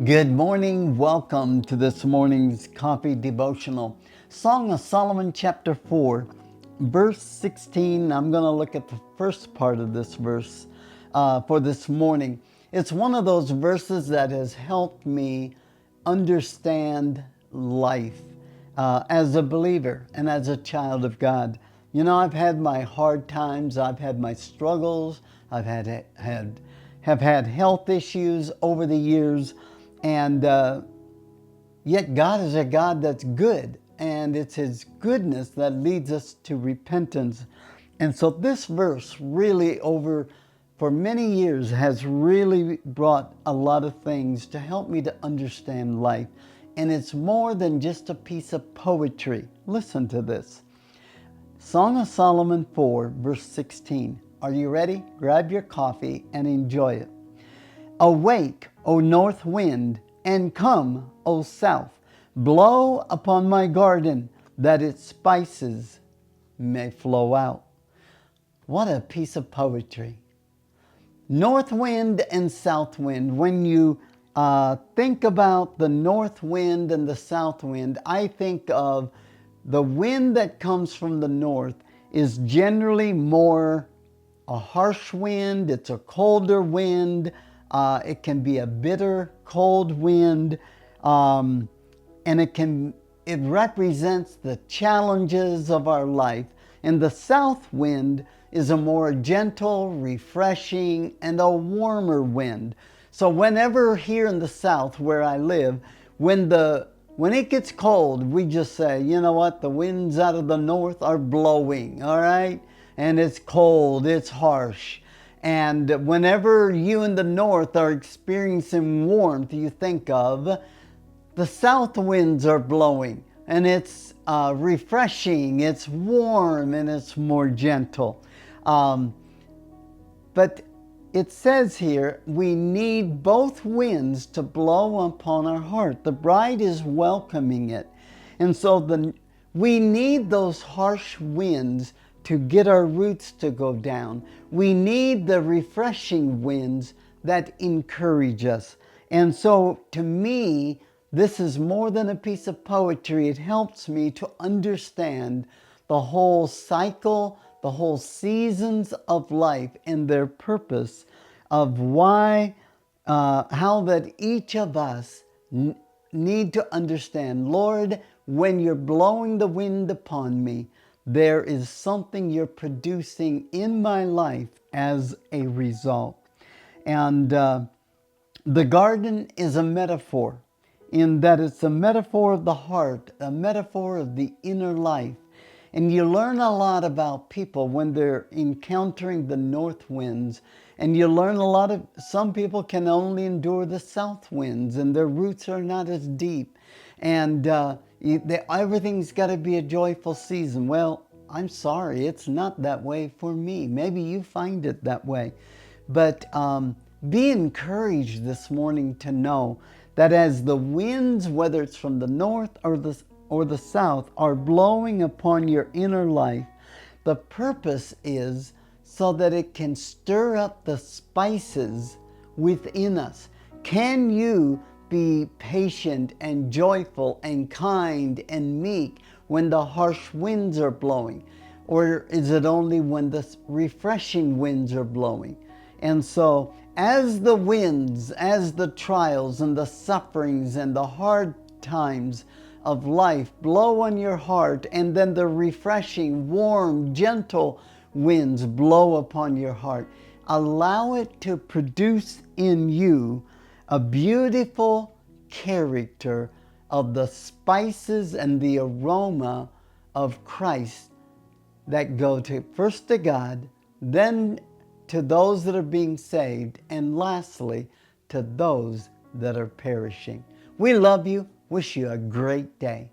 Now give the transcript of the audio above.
Good morning. Welcome to this morning's coffee devotional. Song of Solomon, chapter 4, verse 16. I'm going to look at the first part of this verse for this morning. It's one of those verses that has helped me understand life as a believer and as a child of God. You know, I've had my hard times. I've had my struggles. I've have had health issues over the years. And yet God is a God that's good, and it's His goodness that leads us to repentance. And so this verse really for many years has really brought a lot of things to help me to understand life. And it's more than just a piece of poetry. Listen to this. Song of Solomon 4, verse 16. Are you ready? Grab your coffee and enjoy it. Awake, O north wind, and come, O south. Blow upon my garden, that its spices may flow out. What a piece of poetry. North wind and south wind. When you think about the north wind and the south wind, I think of the wind that comes from the north is generally more a harsh wind. It's a colder wind. It can be a bitter, cold wind, and it represents the challenges of our life. And the south wind is a more gentle, refreshing, and a warmer wind. So whenever here in the south where I live, when it gets cold, we just say, you know what, the winds out of the north are blowing, all right? And it's cold, it's harsh. And whenever you in the north are experiencing warmth, you think of the south winds are blowing, and it's refreshing, it's warm, and it's more gentle. But it says here, we need both winds to blow upon our heart. The bride is welcoming it. And so we need those harsh winds to get our roots to go down. We need the refreshing winds that encourage us. And so to me, this is more than a piece of poetry. It helps me to understand the whole cycle, the whole seasons of life and their purpose of how that each of us need to understand, Lord, when you're blowing the wind upon me, there is something you're producing in my life as a result. And the garden is a metaphor in that it's a metaphor of the heart, a metaphor of the inner life. And you learn a lot about people when they're encountering the north winds. And you learn a lot of, some people can only endure the south winds and their roots are not as deep. And everything's got to be a joyful season. Well, I'm sorry, it's not that way for me. Maybe you find it that way. But be encouraged this morning to know that as the winds, whether it's from the north or the south, are blowing upon your inner life, the purpose is so that it can stir up the spices within us. Can you be patient and joyful and kind and meek when the harsh winds are blowing? Or is it only when the refreshing winds are blowing? And so as the winds, as the trials and the sufferings and the hard times of life blow on your heart, and then the refreshing, warm, gentle winds blow upon your heart, allow it to produce in you a beautiful character of the spices and the aroma of Christ that go first to God, then to those that are being saved, and lastly, to those that are perishing. We love you. Wish you a great day.